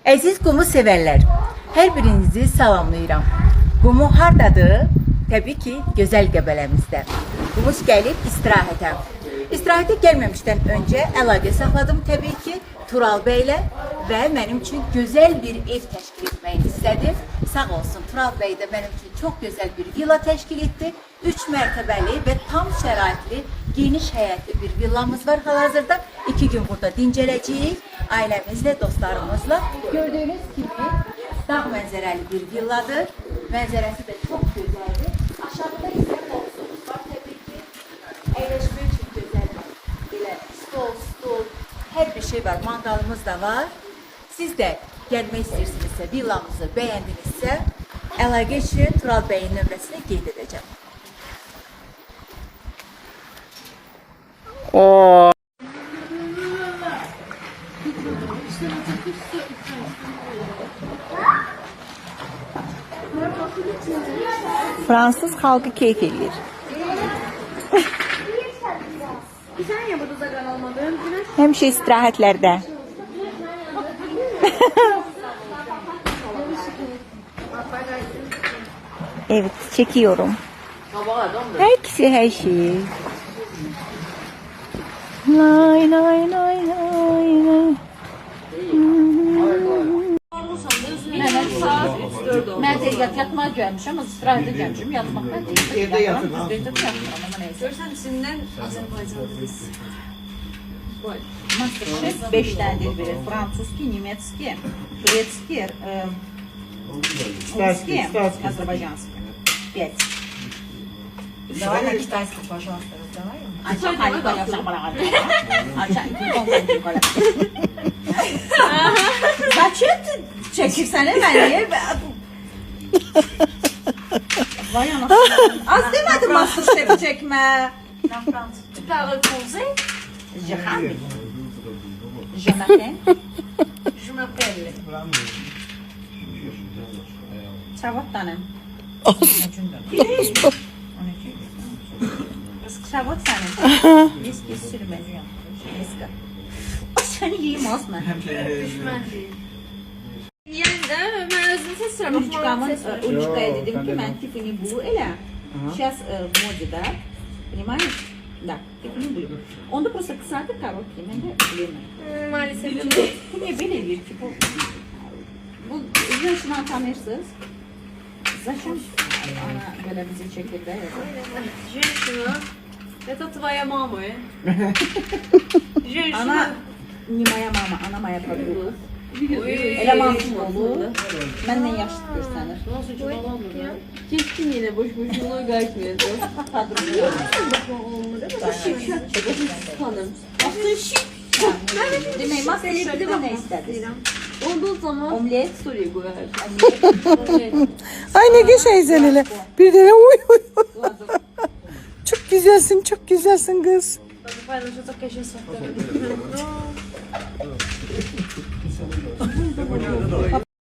Əziz qumu sevərlər, hər birinizi salamlayıram. Qumu hardadır? Təbii ki, gözəl Qəbələmizdə. Qumuz gəlib istirahətə. İstirahətə gəlməmişdən öncə əlaqə saxladım təbii ki, Tural bəylə və mənim üçün gözəl bir ev təşkil etməyini istədim. Sağ olsun, Tural bəy də mənim üçün çox gözəl bir villa təşkil etdi. 3 mərtəbəli və tam şəraitli, geniş həyətli bir villamız var hal-hazırda. 2 gün burada dincələcəyik, ailəmizlə, dostlarımızla. Gördüyünüz kimi dağ mənzərəli bir villadır. Mənzərəsi də çox gözəldir. Aşağıda isə havuzumuz var təbii ki. Əyləşmək üçün gözəl. Belə stol, hər bir şey var. Mangalımız da var. Siz də gəlmək istəyirsinizsə, villamızı bəyəndinizsə, əlaqə üçün Tural bəyin nömrəsini qeyd edəcəm. Fransız halkı keyif edir. Sen ya burada zaten olmadın. Həmişə istirahətlərdə. Evet, çekiyorum. Her şey. Lay lay lay lay lay. Mən də yatmağa gəlmişəm, amma istirahətə gəlmişəm, yatmaqdan deyil. Evdə yatın, ha? Evdə də yatmıram, amma neysə. Görsen içinden Azerbaycan'dayız. Masterchef 5 dənə dil bilir. Fransuski, nemetski, turetski, ruski, azerbaycanski. 5. Давай на китайском, пожалуйста, разговариваем. Zачем ты çəkirsən məni? Vay anasını. Az demədim Masterchef çəkmə. Tu parles français? Je m'appelle. Je m'appelle. Çavat tanım. Çavat sənin. Eski sürməcəyəm. Eski. Səni yeyim az mən. Yani de ben özünü seçiyorum. Uliçkaya dedim ki mən Tiffany bu elə. Сейчас modada. Понимаешь? Да, Tiffany bu. Onda просто kısaltır kavak ki mən də bilmem. Maalesef. Niye böyle bir ki bu yaşından tanırsınız. Зачем она böyle bizi çekir de? Женщина. Это твоя мама. Женщина. Ana не моя mama, ana моя подруга. Ой. Elə mamsın olur. Məndən yaşlı göstərir. Nasıl çuvalandır ya? Keskin yine boş boşuna kaçmıyordu. Подруга. Hanım. Aslında şık. Demək, Masterchef'də nə istədiniz? Olduğu zaman Omlet. soruyu koyar. Ay ne geçeysen hele. Bir de uy. Çok güzelsin kız. Fajno, że to jakieś jest